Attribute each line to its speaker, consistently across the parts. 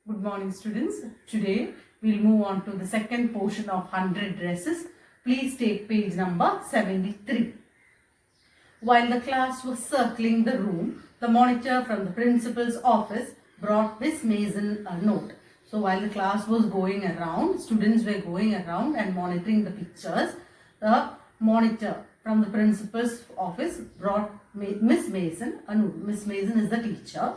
Speaker 1: Good morning, students. Today we'll move on to the second portion of 100 dresses. Please take page number 73. While the class was circling the room, the monitor from the principal's office brought Miss Mason a note. So while the class was going around, students were going around and monitoring the pictures, the monitor from the principal's office brought Miss Mason a note. Miss Mason is the teacher.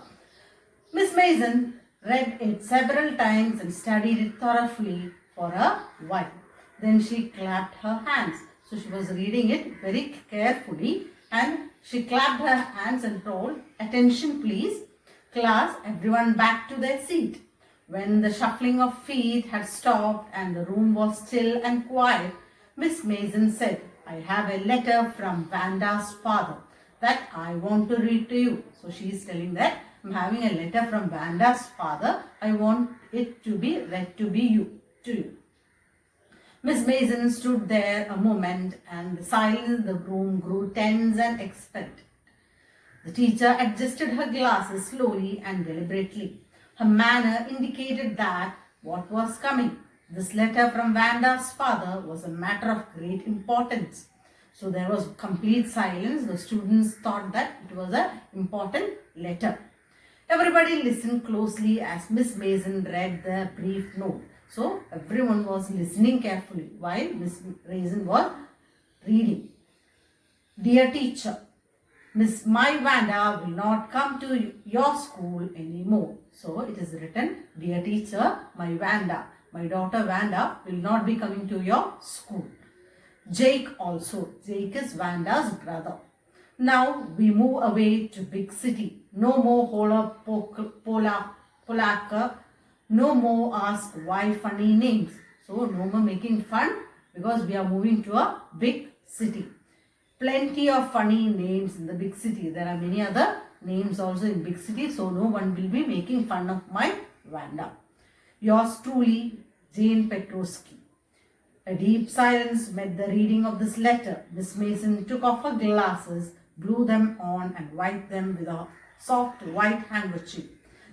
Speaker 1: Miss Mason read it several times and studied it thoroughly for a while. Then she clapped her hands. So she was reading it very carefully and she clapped her hands and told, "Attention please, class, everyone back to their seat." When the shuffling of feet had stopped and the room was still and quiet, Miss Mason said, "I have a letter from Vanda's father that I want to read to you." So she is telling that I'm having a letter from Vanda's father. I want it to be read to you. Miss Mason stood there a moment and the silence in the room grew tense and expectant. The teacher adjusted her glasses slowly and deliberately. Her manner indicated that what was coming. This letter from Vanda's father was a matter of great importance. So there was complete silence. The students thought that it was an important letter. Everybody listened closely as Miss Mason read the brief note. So everyone was listening carefully while Miss Mason was reading. "Dear teacher, my Vanda will not come to your school anymore." So it is written, "Dear teacher, my Vanda, my daughter Vanda will not be coming to your school." Jake also. Jake is Vanda's brother. "Now we move away to big city. No more hola polaka. No more ask why funny names." So no more making fun because we are moving to a big city. Plenty of funny names in the big city. There are many other names also in big city. So no one will be making fun of my Vanda. Yours truly, Jane Petrosky. A deep silence met the reading of this letter. Miss Mason took off her glasses, blew them on and wiped them with a soft white handkerchief.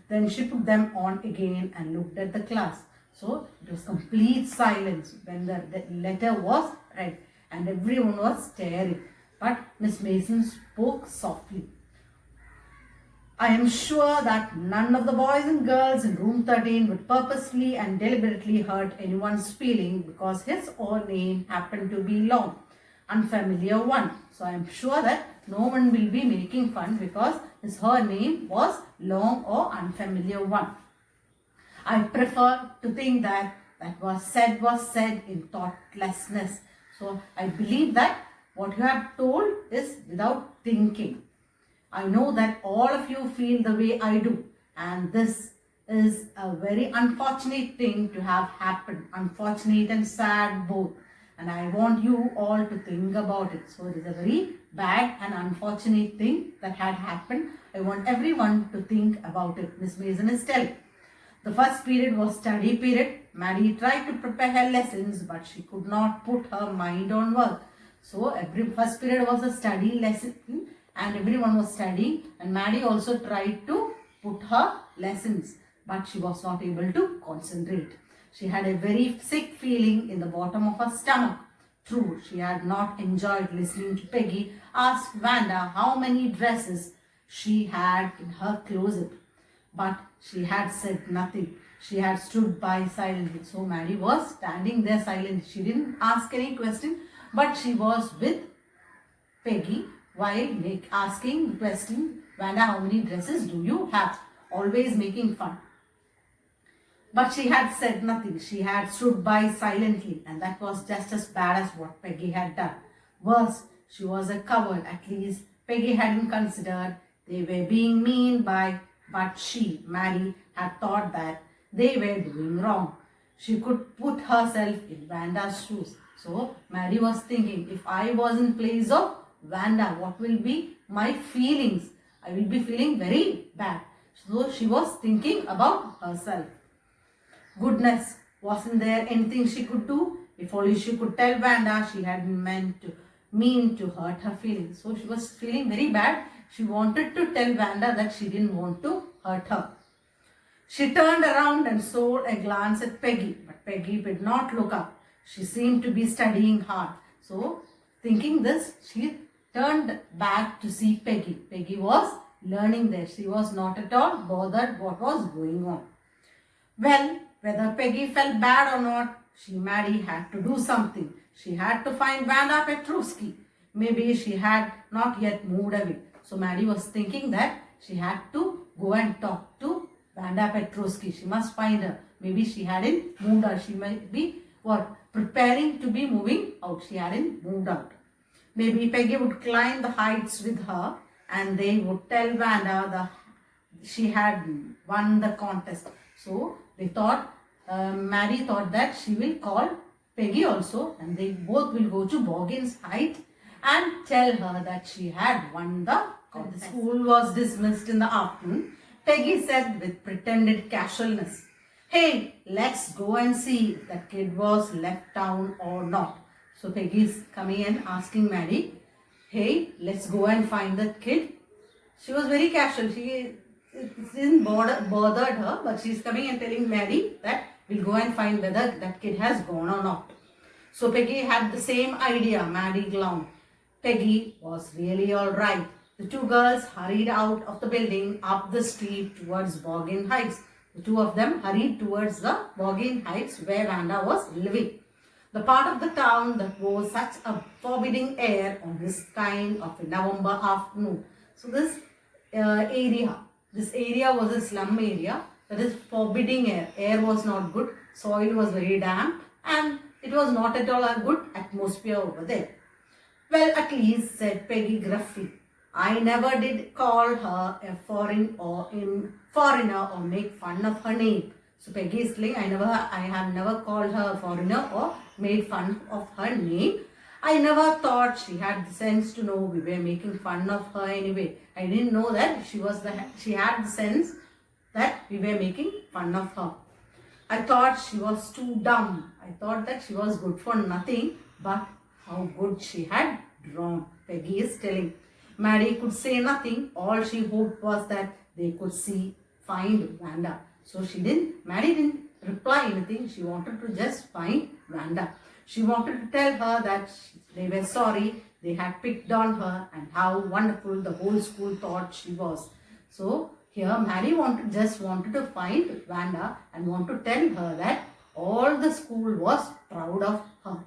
Speaker 1: Then she put them on again and looked at the class. So it was complete silence when the letter was read and everyone was staring. But Miss Mason spoke softly. "I am sure that none of the boys and girls in room 13 would purposely and deliberately hurt anyone's feeling because his or her name happened to be long, unfamiliar one. So I am sure that no one will be making fun because his or her name was long or unfamiliar one. I prefer to think that was said in thoughtlessness." So I believe that what you have told is without thinking. I know that all of you feel the way I do, and this is a very unfortunate thing to have happened. Unfortunate and sad both. And I want you all to think about it. So it is a very bad and unfortunate thing that had happened. I want everyone to think about it. Miss Mason is telling. The first period was study period. Maddie tried to prepare her lessons, but she could not put her mind on work. So every first period was a study lesson and everyone was studying, and Maddie also tried to put her lessons, but she was not able to concentrate. She had a very sick feeling in the bottom of her stomach. True, she had not enjoyed listening to Peggy ask Vanda how many dresses she had in her closet. But she had said nothing. She had stood by silently. So Maddie was standing there silent. She didn't ask any question, but she was with Peggy while asking the question, "Vanda, how many dresses do you have?" Always making fun. But she had said nothing. She had stood by silently, and that was just as bad as what Peggy had done. Worse, she was a coward. At least Peggy hadn't considered they were being mean but she, Maddie, had thought that they were doing wrong. She could put herself in Vanda's shoes. So Maddie was thinking, if I was in place of Vanda, what will be my feelings? I will be feeling very bad. So she was thinking about herself. Goodness, wasn't there anything she could do? If only she could tell Vanda she hadn't mean to hurt her feelings. So she was feeling very bad. She wanted to tell Vanda that she didn't want to hurt her. She turned around and stole a glance at Peggy, but Peggy did not look up. She seemed to be studying hard. So, thinking this, she turned back to see Peggy. Peggy was learning there. She was not at all bothered what was going on. Well, whether Peggy felt bad or not, Maddie had to do something. She had to find Vanda Petrovsky. Maybe she had not yet moved away. So Maddie was thinking that she had to go and talk to Vanda Petrovsky. She must find her. Maybe she hadn't moved out. She might be preparing to be moving out. She hadn't moved out. Maybe Peggy would climb the heights with her and they would tell Vanda she had won the contest. So they thought, Maddie thought that she will call Peggy also and they both will go to Boggin's Height and tell her that she had won the contest. The school was dismissed in the afternoon. Peggy said with pretended casualness, "Hey, let's go and see if that kid was left down or not." So Peggy is coming in asking Maddie, "Hey, let's go and find that kid." She was very casual. She didn't bothered her, but she's coming and telling Maddie that we'll go and find whether that kid has gone or not. So Peggy had the same idea, Maddie glowned. Peggy was really all right. The two girls hurried out of the building up the street towards Boggin Heights. The two of them hurried towards the Boggin Heights where Vanda was living. The part of the town that wore such a forbidding air on this kind of a November afternoon. So this area was a slum area, that is forbidding air. Air was not good, soil was very damp and it was not at all a good atmosphere over there. "Well, at least," said Peggy gruffly, "I never did call her a foreigner or make fun of her name." So Peggy is saying, I have never called her a foreigner or made fun of her name. I never thought she had the sense to know we were making fun of her anyway. I didn't know that she had the sense that we were making fun of her. I thought she was too dumb. I thought that she was good for nothing, but how good she had drawn, Peggy is telling. Maddie could say nothing. All she hoped was that they could find Vanda. So Maddie didn't reply anything. She wanted to just find Vanda. She wanted to tell her that they were sorry they had picked on her and how wonderful the whole school thought she was. So here Maddie just wanted to find Vanda and want to tell her that all the school was proud of her.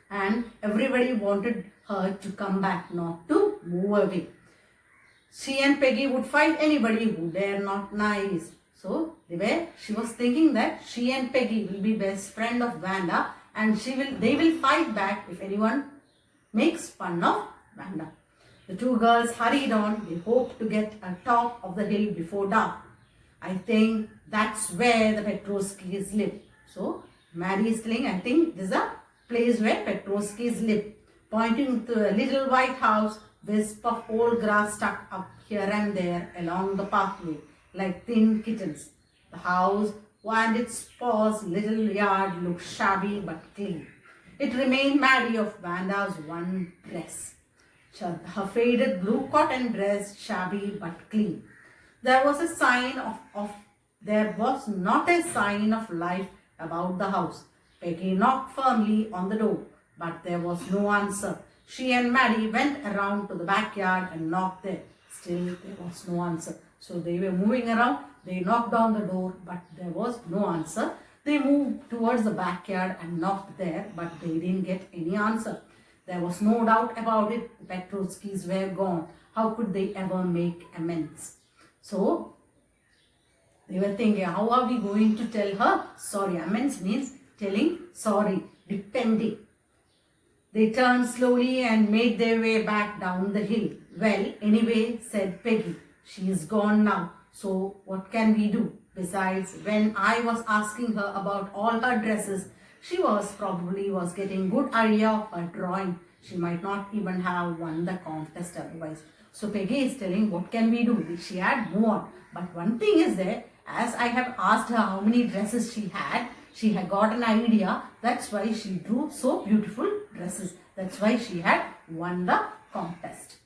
Speaker 1: And everybody wanted her to come back, not to move away. She and Peggy would fight anybody who dare not nice. So she was thinking that she and Peggy will be best friend of Vanda and they will fight back if anyone makes fun of Vanda. The two girls hurried on. They hoped to get on top of the hill before dark. I think that's where the Petrovskys live. So Maddie is telling, I think this is a place where Petrovskys live. Pointing to a little white house, wisp of old grass stuck up here and there along the pathway like thin kittens. The house and its paws little yard looked shabby but clean. It remained Maddie of Vanda's one dress. Her faded blue cotton dress, shabby but clean. There was not a sign of life about the house. Peggy knocked firmly on the door, but there was no answer. She and Maddie went around to the backyard and knocked there. Still, there was no answer. So they were moving around. They knocked on the door, but there was no answer. They moved towards the backyard and knocked there, but they didn't get any answer. There was no doubt about it. The Petrovskys were gone. How could they ever make amends? So they were thinking, how are we going to tell her sorry? Amends means telling sorry, repenting. They turned slowly and made their way back down the hill. Well, anyway, said Peggy, she is gone now. So what can we do? Besides, when I was asking her about all her dresses, she probably was getting good idea of her drawing. She might not even have won the contest otherwise. So Peggy is telling, what can we do? She had moved on. But one thing is there, as I have asked her how many dresses she had got an idea. That's why she drew so beautiful dresses. That's why she had won the contest.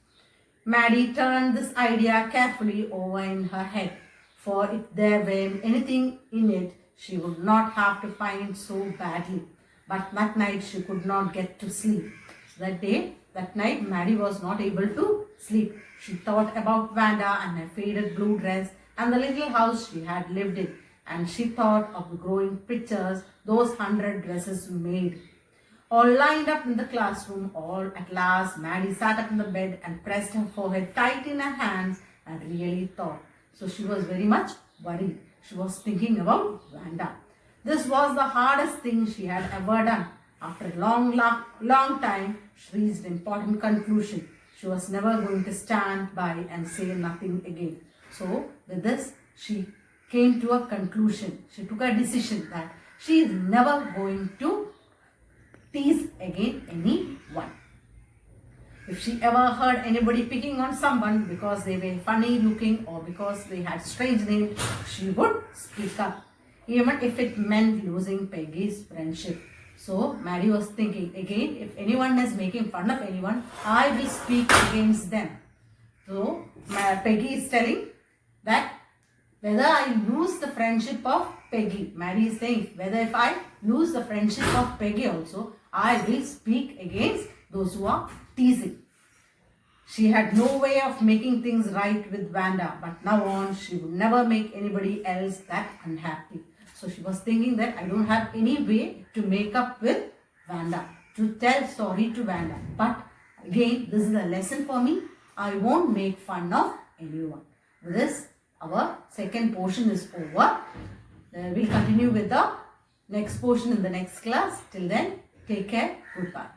Speaker 1: Maddie turned this idea carefully over in her head. For if there were anything in it, she would not have to find it so badly. But that night she could not get to sleep. That night, Maddie was not able to sleep. She thought about Wanda and her faded blue dress and the little house she had lived in. And she thought of the growing pictures those 100 dresses made. All lined up in the classroom, all at last, Maddie sat up in the bed and pressed her forehead tight in her hands and really thought. So she was very much worried. She was thinking about Wanda. This was the hardest thing she had ever done. After a long time, she reached an important conclusion. She was never going to stand by and say nothing again. So with this, she came to a conclusion. She took a decision that she is never going to tease again anyone. If she ever heard anybody picking on someone because they were funny looking or because they had strange names, she would speak up, even if it meant losing Peggy's friendship. So Maddie was thinking, again, if anyone is making fun of anyone, I will speak against them. So Peggy is telling that whether I lose the friendship of Peggy, Maddie is saying, whether if I lose the friendship of Peggy also, I will speak against those who are teasing. She had no way of making things right with Wanda, but now on she would never make anybody else that unhappy. So she was thinking that I don't have any way to make up with Wanda, to tell sorry to Wanda. But again, this is a lesson for me. I won't make fun of anyone. With this, our second portion is over. We'll continue with the next portion in the next class. Till then, take care. Goodbye.